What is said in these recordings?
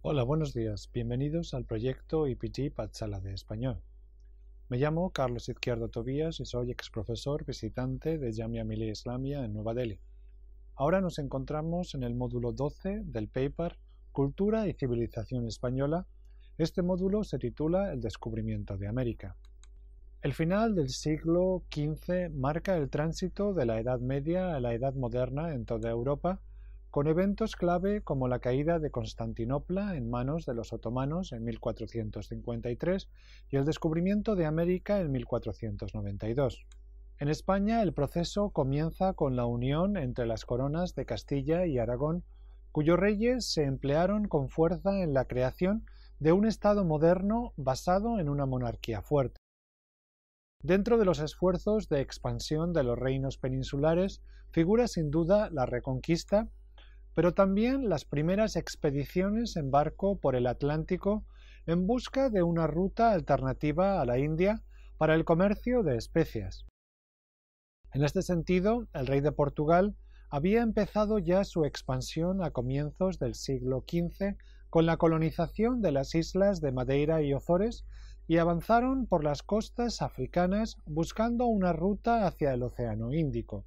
Hola, buenos días. Bienvenidos al proyecto IPT Patsala de Español. Me llamo Carlos Izquierdo Tobías y soy exprofesor visitante de Jamia Millia Islamia en Nueva Delhi. Ahora nos encontramos en el módulo 12 del paper Cultura y Civilización Española. Este módulo se titula El descubrimiento de América. El final del siglo XV marca el tránsito de la Edad Media a la Edad Moderna en toda Europa, con eventos clave como la caída de Constantinopla en manos de los otomanos en 1453 y el descubrimiento de América en 1492. En España el proceso comienza con la unión entre las coronas de Castilla y Aragón, cuyos reyes se emplearon con fuerza en la creación de un Estado moderno basado en una monarquía fuerte. Dentro de los esfuerzos de expansión de los reinos peninsulares figura sin duda la Reconquista, pero también las primeras expediciones en barco por el Atlántico en busca de una ruta alternativa a la India para el comercio de especias. En este sentido, el rey de Portugal había empezado ya su expansión a comienzos del siglo XV con la colonización de las islas de Madeira y Ozores y avanzaron por las costas africanas buscando una ruta hacia el Océano Índico.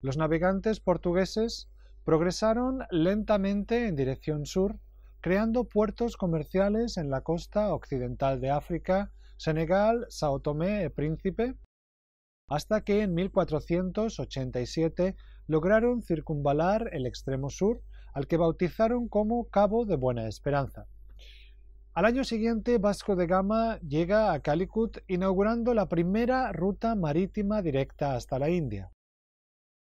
Los navegantes portugueses progresaron lentamente en dirección sur, creando puertos comerciales en la costa occidental de África, Senegal, Sao Tomé y Príncipe, hasta que en 1487 lograron circunvalar el extremo sur, al que bautizaron como Cabo de Buena Esperanza. Al año siguiente, Vasco de Gama llega a Calicut, inaugurando la primera ruta marítima directa hasta la India.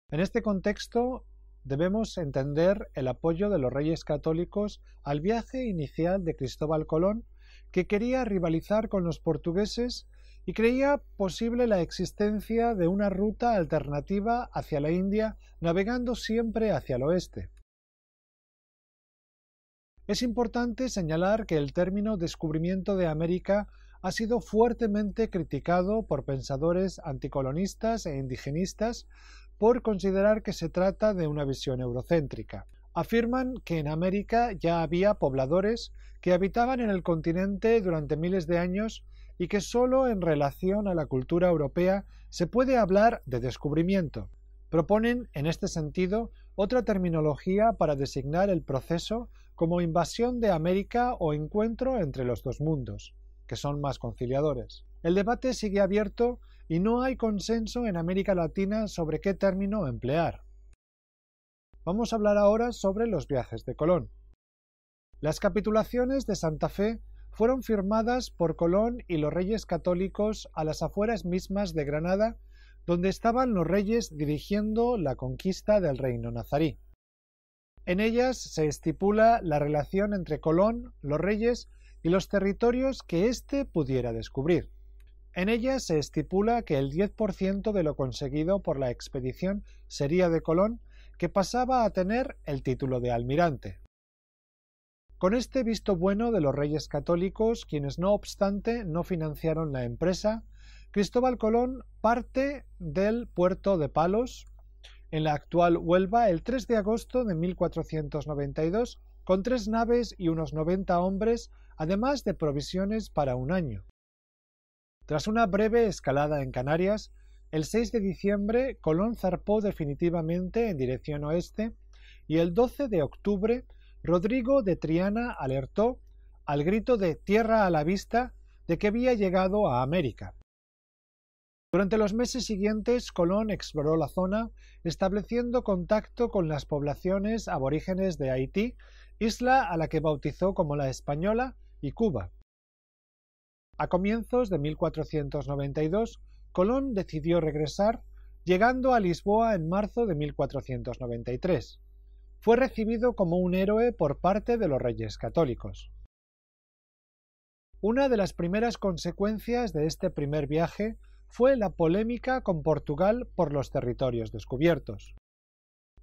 En este contexto, debemos entender el apoyo de los reyes católicos al viaje inicial de Cristóbal Colón, que quería rivalizar con los portugueses y creía posible la existencia de una ruta alternativa hacia la India, navegando siempre hacia el oeste. Es importante señalar que el término descubrimiento de América ha sido fuertemente criticado por pensadores anticolonistas e indigenistas por considerar que se trata de una visión eurocéntrica. Afirman que en América ya había pobladores que habitaban en el continente durante miles de años y que sólo en relación a la cultura europea se puede hablar de descubrimiento. Proponen, en este sentido, otra terminología para designar el proceso como invasión de América o encuentro entre los dos mundos, que son más conciliadores. El debate sigue abierto y no hay consenso en América Latina sobre qué término emplear. Vamos a hablar ahora sobre los viajes de Colón. Las capitulaciones de Santa Fe fueron firmadas por Colón y los reyes católicos a las afueras mismas de Granada, donde estaban los reyes dirigiendo la conquista del reino nazarí. En ellas se estipula la relación entre Colón, los reyes y los territorios que éste pudiera descubrir. En ellas se estipula que el 10% de lo conseguido por la expedición sería de Colón, que pasaba a tener el título de almirante. Con este visto bueno de los reyes católicos, quienes no obstante no financiaron la empresa, Cristóbal Colón parte del puerto de Palos, en la actual Huelva, el 3 de agosto de 1492, con 3 naves y unos 90 hombres, además de provisiones para un año. Tras una breve escalada en Canarias, el 6 de diciembre Colón zarpó definitivamente en dirección oeste y el 12 de octubre Rodrigo de Triana alertó, al grito de «tierra a la vista», de que había llegado a América. Durante los meses siguientes, Colón exploró la zona, estableciendo contacto con las poblaciones aborígenes de Haití, isla a la que bautizó como la Española, y Cuba. A comienzos de 1492, Colón decidió regresar, llegando a Lisboa en marzo de 1493. Fue recibido como un héroe por parte de los reyes católicos. Una de las primeras consecuencias de este primer viaje fue la polémica con Portugal por los territorios descubiertos.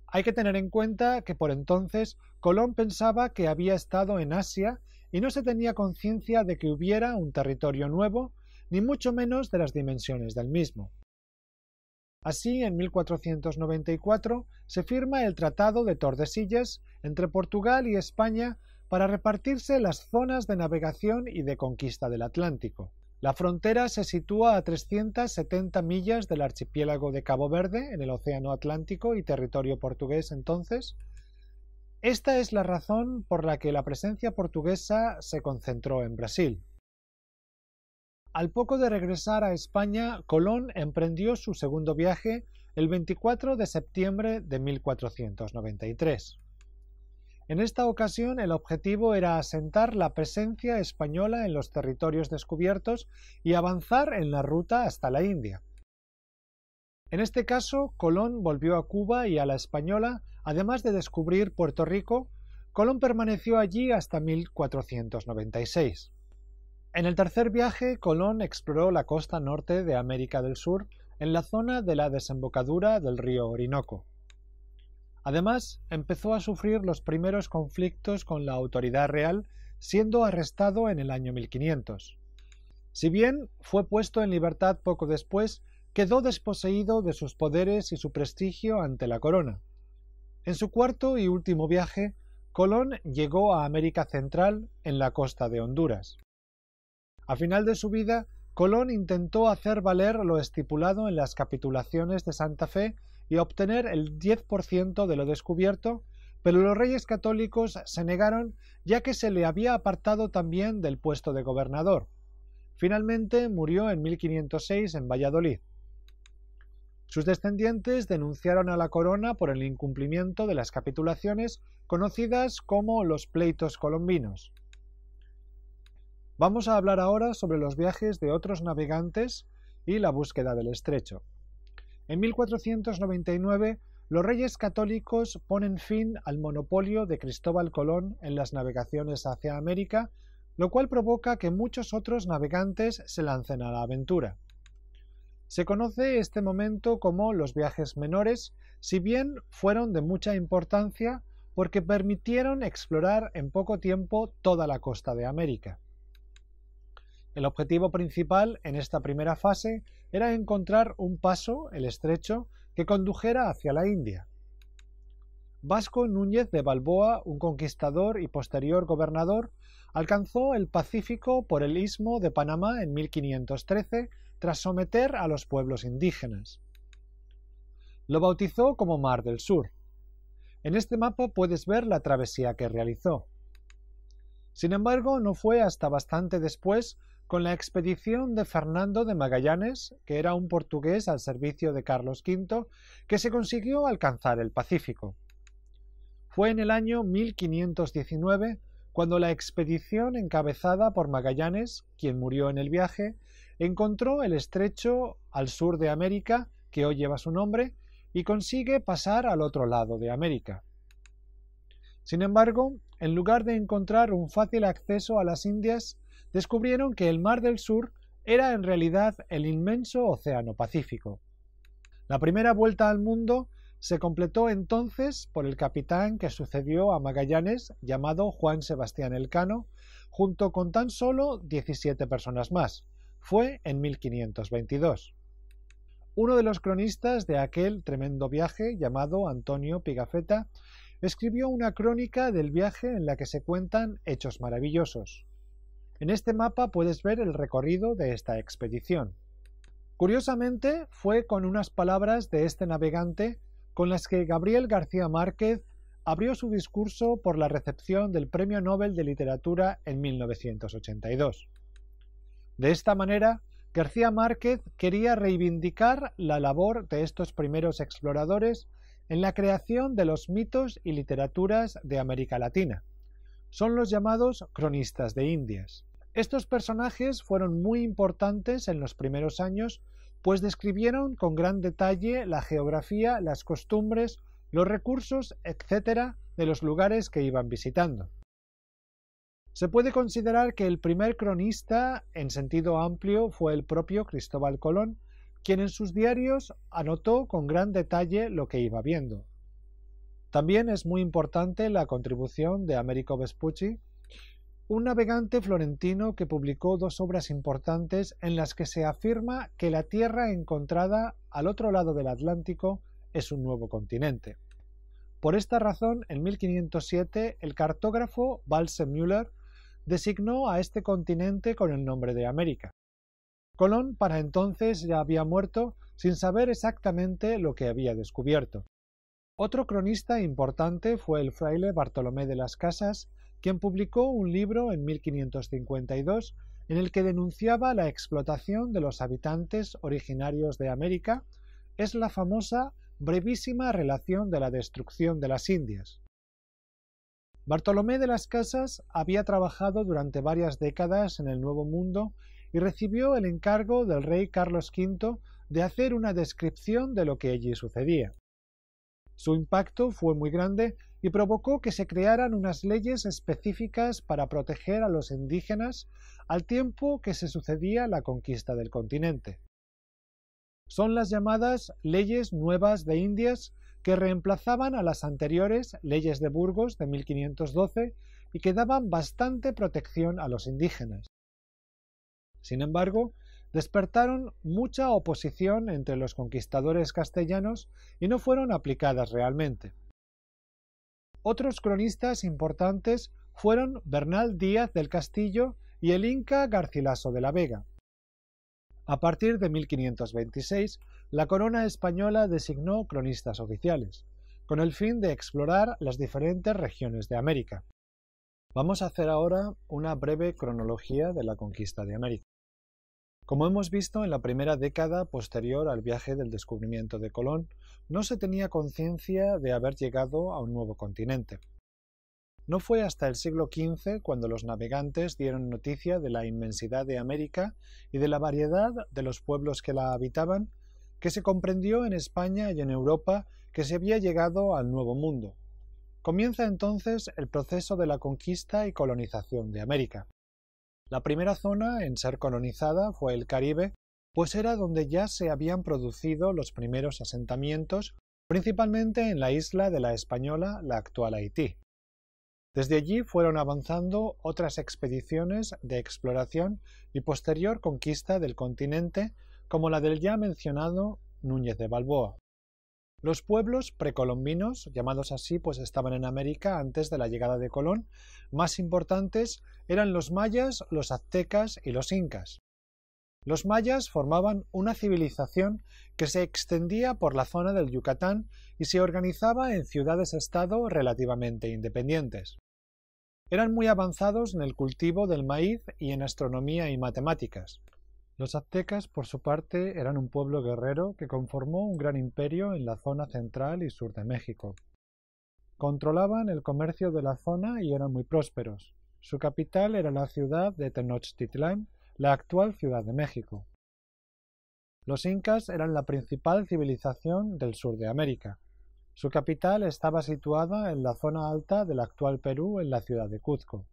Hay que tener en cuenta que por entonces Colón pensaba que había estado en Asia y no se tenía conciencia de que hubiera un territorio nuevo, ni mucho menos de las dimensiones del mismo. Así, en 1494 se firma el Tratado de Tordesillas entre Portugal y España para repartirse las zonas de navegación y de conquista del Atlántico. La frontera se sitúa a 370 millas del archipiélago de Cabo Verde, en el Océano Atlántico y territorio portugués entonces. Esta es la razón por la que la presencia portuguesa se concentró en Brasil. Al poco de regresar a España, Colón emprendió su segundo viaje el 24 de septiembre de 1493. En esta ocasión el objetivo era asentar la presencia española en los territorios descubiertos y avanzar en la ruta hasta la India. En este caso, Colón volvió a Cuba y a la Española, además de descubrir Puerto Rico. Colón permaneció allí hasta 1496. En el tercer viaje, Colón exploró la costa norte de América del Sur, en la zona de la desembocadura del río Orinoco. Además, empezó a sufrir los primeros conflictos con la autoridad real, siendo arrestado en el año 1500. Si bien fue puesto en libertad poco después, quedó desposeído de sus poderes y su prestigio ante la corona. En su cuarto y último viaje, Colón llegó a América Central en la costa de Honduras. A final de su vida, Colón intentó hacer valer lo estipulado en las capitulaciones de Santa Fe y obtener el 10% de lo descubierto, pero los reyes católicos se negaron, ya que se le había apartado también del puesto de gobernador. Finalmente murió en 1506 en Valladolid. Sus descendientes denunciaron a la corona por el incumplimiento de las capitulaciones conocidas como los pleitos colombinos. Vamos a hablar ahora sobre los viajes de otros navegantes y la búsqueda del estrecho. En 1499, los reyes católicos ponen fin al monopolio de Cristóbal Colón en las navegaciones hacia América, lo cual provoca que muchos otros navegantes se lancen a la aventura. Se conoce este momento como los viajes menores, si bien fueron de mucha importancia porque permitieron explorar en poco tiempo toda la costa de América. El objetivo principal en esta primera fase era encontrar un paso, el estrecho, que condujera hacia la India. Vasco Núñez de Balboa, un conquistador y posterior gobernador, alcanzó el Pacífico por el Istmo de Panamá en 1513 tras someter a los pueblos indígenas. Lo bautizó como Mar del Sur. En este mapa puedes ver la travesía que realizó. Sin embargo, no fue hasta bastante después, con la expedición de Fernando de Magallanes, que era un portugués al servicio de Carlos V, que se consiguió alcanzar el Pacífico. Fue en el año 1519 cuando la expedición encabezada por Magallanes, quien murió en el viaje, encontró el estrecho al sur de América, que hoy lleva su nombre, y consigue pasar al otro lado de América. Sin embargo, en lugar de encontrar un fácil acceso a las Indias, descubrieron que el Mar del Sur era en realidad el inmenso Océano Pacífico. La primera vuelta al mundo se completó entonces por el capitán que sucedió a Magallanes, llamado Juan Sebastián Elcano, junto con tan solo 17 personas más. Fue en 1522. Uno de los cronistas de aquel tremendo viaje, llamado Antonio Pigafetta, escribió una crónica del viaje en la que se cuentan hechos maravillosos. En este mapa puedes ver el recorrido de esta expedición. Curiosamente, fue con unas palabras de este navegante con las que Gabriel García Márquez abrió su discurso por la recepción del Premio Nobel de Literatura en 1982. De esta manera, García Márquez quería reivindicar la labor de estos primeros exploradores en la creación de los mitos y literaturas de América Latina. Son los llamados cronistas de Indias. Estos personajes fueron muy importantes en los primeros años, pues describieron con gran detalle la geografía, las costumbres, los recursos, etc. de los lugares que iban visitando. Se puede considerar que el primer cronista, en sentido amplio, fue el propio Cristóbal Colón, quien en sus diarios anotó con gran detalle lo que iba viendo. También es muy importante la contribución de Americo Vespucci, un navegante florentino que publicó dos obras importantes en las que se afirma que la tierra encontrada al otro lado del Atlántico es un nuevo continente. Por esta razón, en 1507, el cartógrafo Waldseemüller designó a este continente con el nombre de América. Colón para entonces ya había muerto sin saber exactamente lo que había descubierto. Otro cronista importante fue el fraile Bartolomé de las Casas, quien publicó un libro en 1552 en el que denunciaba la explotación de los habitantes originarios de América. Es la famosa brevísima relación de la destrucción de las Indias. Bartolomé de las Casas había trabajado durante varias décadas en el Nuevo Mundo y recibió el encargo del rey Carlos V de hacer una descripción de lo que allí sucedía. Su impacto fue muy grande y provocó que se crearan unas leyes específicas para proteger a los indígenas al tiempo que se sucedía la conquista del continente. Son las llamadas Leyes Nuevas de Indias, que reemplazaban a las anteriores Leyes de Burgos de 1512 y que daban bastante protección a los indígenas. Sin embargo, despertaron mucha oposición entre los conquistadores castellanos y no fueron aplicadas realmente. Otros cronistas importantes fueron Bernal Díaz del Castillo y el inca Garcilaso de la Vega. A partir de 1526, la corona española designó cronistas oficiales, con el fin de explorar las diferentes regiones de América. Vamos a hacer ahora una breve cronología de la conquista de América. Como hemos visto, en la primera década posterior al viaje del descubrimiento de Colón, no se tenía conciencia de haber llegado a un nuevo continente. No fue hasta el siglo XV cuando los navegantes dieron noticia de la inmensidad de América y de la variedad de los pueblos que la habitaban, que se comprendió en España y en Europa que se había llegado al Nuevo Mundo. Comienza entonces el proceso de la conquista y colonización de América. La primera zona en ser colonizada fue el Caribe, pues era donde ya se habían producido los primeros asentamientos, principalmente en la isla de la Española, la actual Haití. Desde allí fueron avanzando otras expediciones de exploración y posterior conquista del continente, como la del ya mencionado Núñez de Balboa. Los pueblos precolombinos, llamados así pues estaban en América antes de la llegada de Colón, más importantes eran los mayas, los aztecas y los incas. Los mayas formaban una civilización que se extendía por la zona del Yucatán y se organizaba en ciudades-estado relativamente independientes. Eran muy avanzados en el cultivo del maíz y en astronomía y matemáticas. Los aztecas, por su parte, eran un pueblo guerrero que conformó un gran imperio en la zona central y sur de México. Controlaban el comercio de la zona y eran muy prósperos. Su capital era la ciudad de Tenochtitlán, la actual Ciudad de México. Los incas eran la principal civilización del sur de América. Su capital estaba situada en la zona alta del actual Perú, en la ciudad de Cuzco.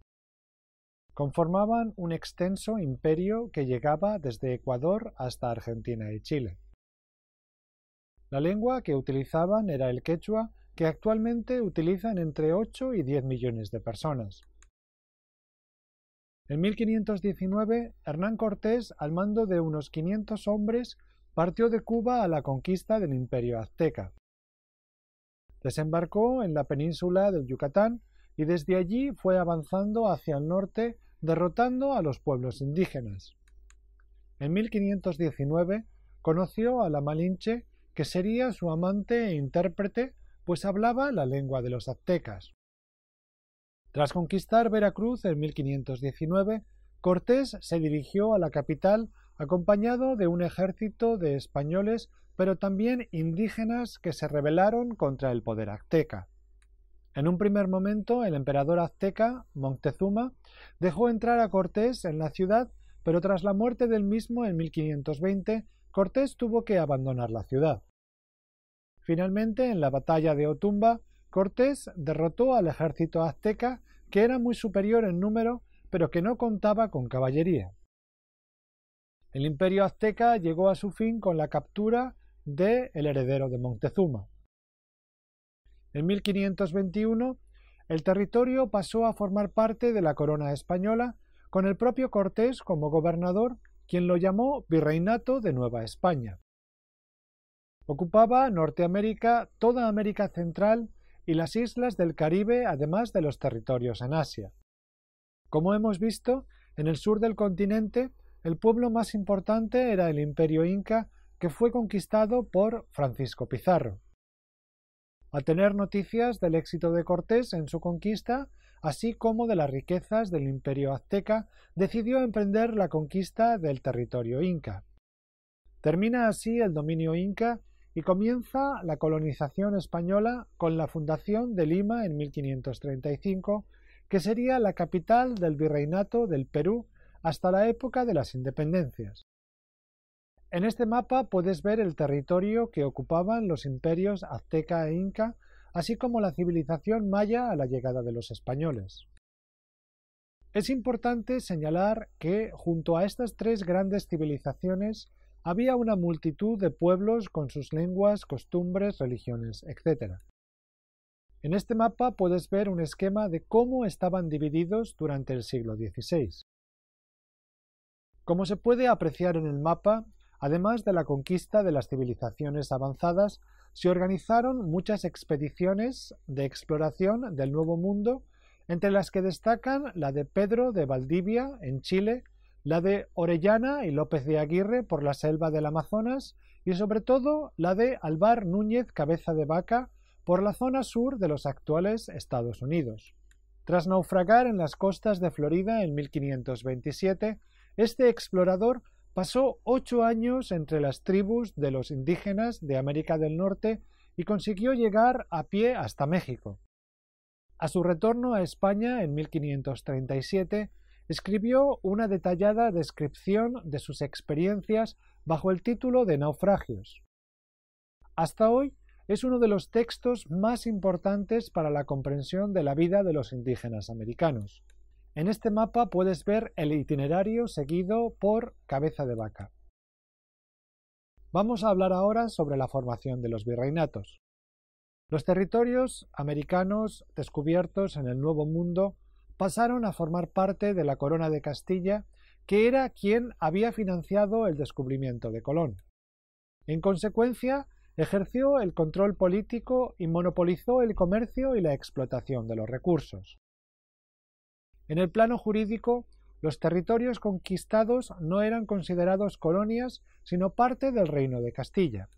Conformaban un extenso imperio que llegaba desde Ecuador hasta Argentina y Chile. La lengua que utilizaban era el quechua, que actualmente utilizan entre 8 y 10 millones de personas. En 1519, Hernán Cortés, al mando de unos 500 hombres, partió de Cuba a la conquista del imperio azteca. Desembarcó en la península del Yucatán y desde allí fue avanzando hacia el norte, derrotando a los pueblos indígenas. En 1519 conoció a la Malinche, que sería su amante e intérprete, pues hablaba la lengua de los aztecas. Tras conquistar Veracruz en 1519, Cortés se dirigió a la capital acompañado de un ejército de españoles, pero también indígenas que se rebelaron contra el poder azteca. En un primer momento, el emperador azteca, Moctezuma, dejó entrar a Cortés en la ciudad, pero tras la muerte del mismo en 1520, Cortés tuvo que abandonar la ciudad. Finalmente, en la batalla de Otumba, Cortés derrotó al ejército azteca, que era muy superior en número, pero que no contaba con caballería. El imperio azteca llegó a su fin con la captura de el heredero de Moctezuma. En 1521, el territorio pasó a formar parte de la corona española, con el propio Cortés como gobernador, quien lo llamó Virreinato de Nueva España. Ocupaba Norteamérica, toda América Central y las islas del Caribe, además de los territorios en Asia. Como hemos visto, en el sur del continente, el pueblo más importante era el Imperio Inca, que fue conquistado por Francisco Pizarro. Al tener noticias del éxito de Cortés en su conquista, así como de las riquezas del Imperio Azteca, decidió emprender la conquista del territorio inca. Termina así el dominio inca y comienza la colonización española con la fundación de Lima en 1535, que sería la capital del virreinato del Perú hasta la época de las independencias. En este mapa puedes ver el territorio que ocupaban los imperios azteca e inca, así como la civilización maya a la llegada de los españoles. Es importante señalar que, junto a estas tres grandes civilizaciones, había una multitud de pueblos con sus lenguas, costumbres, religiones, etc. En este mapa puedes ver un esquema de cómo estaban divididos durante el siglo XVI. Como se puede apreciar en el mapa, además de la conquista de las civilizaciones avanzadas, se organizaron muchas expediciones de exploración del Nuevo Mundo, entre las que destacan la de Pedro de Valdivia, en Chile, la de Orellana y López de Aguirre por la selva del Amazonas y sobre todo la de Alvar Núñez Cabeza de Vaca por la zona sur de los actuales Estados Unidos. Tras naufragar en las costas de Florida en 1527, este explorador pasó 8 años entre las tribus de los indígenas de América del Norte y consiguió llegar a pie hasta México. A su retorno a España en 1537, escribió una detallada descripción de sus experiencias bajo el título de Naufragios. Hasta hoy es uno de los textos más importantes para la comprensión de la vida de los indígenas americanos. En este mapa puedes ver el itinerario seguido por Cabeza de Vaca. Vamos a hablar ahora sobre la formación de los virreinatos. Los territorios americanos descubiertos en el Nuevo Mundo pasaron a formar parte de la Corona de Castilla, que era quien había financiado el descubrimiento de Colón. En consecuencia, ejerció el control político y monopolizó el comercio y la explotación de los recursos. En el plano jurídico, los territorios conquistados no eran considerados colonias, sino parte del Reino de Castilla.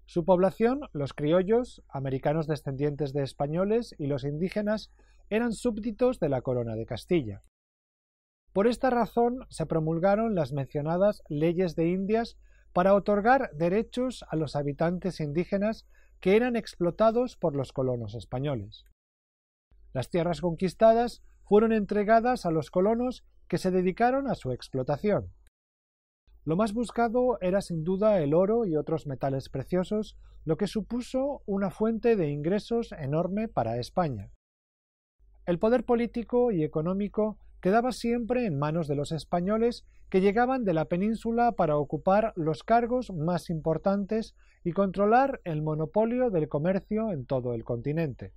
Su población, los criollos, americanos descendientes de españoles y los indígenas, eran súbditos de la Corona de Castilla. Por esta razón se promulgaron las mencionadas leyes de Indias para otorgar derechos a los habitantes indígenas que eran explotados por los colonos españoles. Las tierras conquistadas fueron entregadas a los colonos que se dedicaron a su explotación. Lo más buscado era sin duda el oro y otros metales preciosos, lo que supuso una fuente de ingresos enorme para España. El poder político y económico quedaba siempre en manos de los españoles que llegaban de la península para ocupar los cargos más importantes y controlar el monopolio del comercio en todo el continente.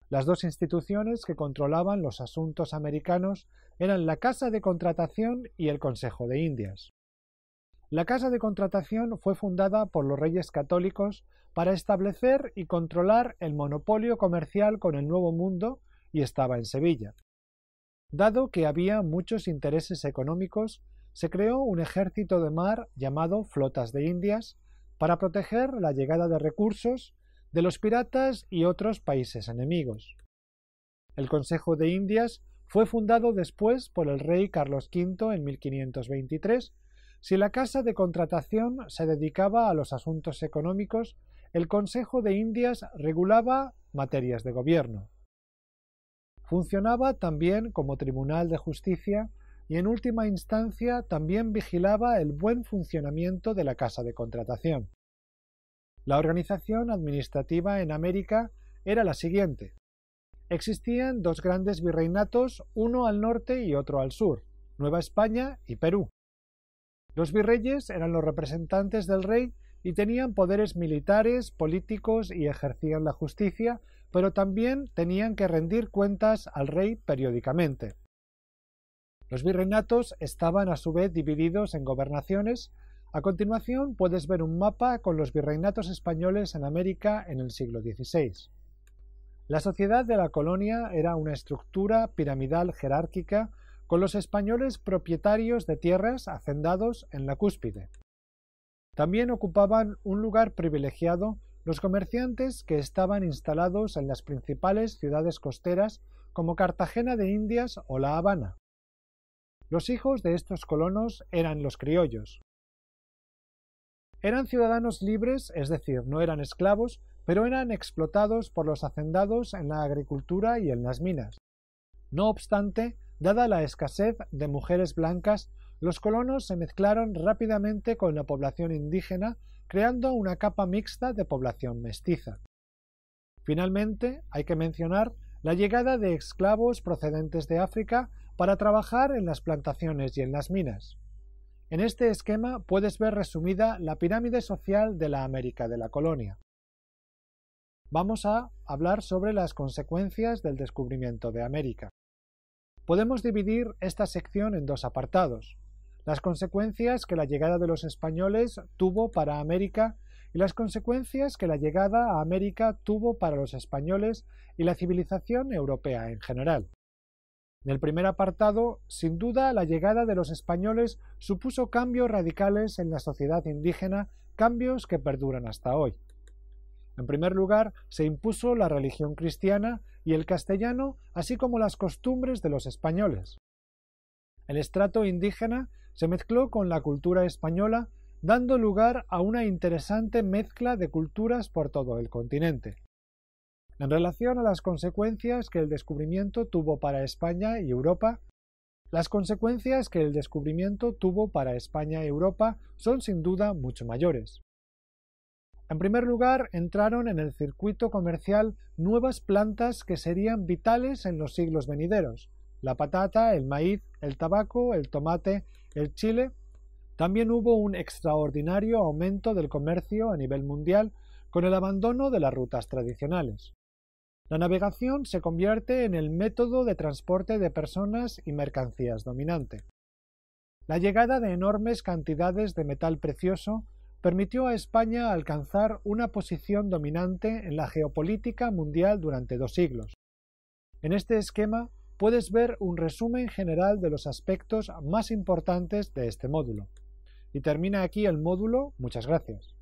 Las dos instituciones que controlaban los asuntos americanos eran la Casa de Contratación y el Consejo de Indias. La Casa de Contratación fue fundada por los reyes católicos para establecer y controlar el monopolio comercial con el Nuevo Mundo y estaba en Sevilla. Dado que había muchos intereses económicos, se creó un ejército de mar llamado Flotas de Indias para proteger la llegada de recursos de los piratas y otros países enemigos. El Consejo de Indias fue fundado después por el rey Carlos V en 1523. Si la Casa de Contratación se dedicaba a los asuntos económicos, el Consejo de Indias regulaba materias de gobierno. Funcionaba también como tribunal de justicia y en última instancia también vigilaba el buen funcionamiento de la Casa de Contratación. La organización administrativa en América era la siguiente. Existían dos grandes virreinatos, uno al norte y otro al sur, Nueva España y Perú. Los virreyes eran los representantes del rey y tenían poderes militares, políticos y ejercían la justicia, pero también tenían que rendir cuentas al rey periódicamente. Los virreinatos estaban a su vez divididos en gobernaciones. A continuación puedes ver un mapa con los virreinatos españoles en América en el siglo XVI. La sociedad de la colonia era una estructura piramidal jerárquica con los españoles propietarios de tierras hacendados en la cúspide. También ocupaban un lugar privilegiado los comerciantes que estaban instalados en las principales ciudades costeras como Cartagena de Indias o La Habana. Los hijos de estos colonos eran los criollos. Eran ciudadanos libres, es decir, no eran esclavos, pero eran explotados por los hacendados en la agricultura y en las minas. No obstante, dada la escasez de mujeres blancas, los colonos se mezclaron rápidamente con la población indígena, creando una capa mixta de población mestiza. Finalmente, hay que mencionar la llegada de esclavos procedentes de África para trabajar en las plantaciones y en las minas. En este esquema puedes ver resumida la pirámide social de la América de la colonia. Vamos a hablar sobre las consecuencias del descubrimiento de América. Podemos dividir esta sección en dos apartados: las consecuencias que la llegada de los españoles tuvo para América y las consecuencias que la llegada a América tuvo para los españoles y la civilización europea en general. En el primer apartado, sin duda, la llegada de los españoles supuso cambios radicales en la sociedad indígena, cambios que perduran hasta hoy. En primer lugar, se impuso la religión cristiana y el castellano, así como las costumbres de los españoles. El estrato indígena se mezcló con la cultura española, dando lugar a una interesante mezcla de culturas por todo el continente. En relación a las consecuencias que el descubrimiento tuvo para España y Europa, las consecuencias que el descubrimiento tuvo para España y Europa son sin duda mucho mayores. En primer lugar, entraron en el circuito comercial nuevas plantas que serían vitales en los siglos venideros: la patata, el maíz, el tabaco, el tomate, el chile. También hubo un extraordinario aumento del comercio a nivel mundial con el abandono de las rutas tradicionales. La navegación se convierte en el método de transporte de personas y mercancías dominante. La llegada de enormes cantidades de metal precioso permitió a España alcanzar una posición dominante en la geopolítica mundial durante 2 siglos. En este esquema puedes ver un resumen general de los aspectos más importantes de este módulo. Y termina aquí el módulo. Muchas gracias.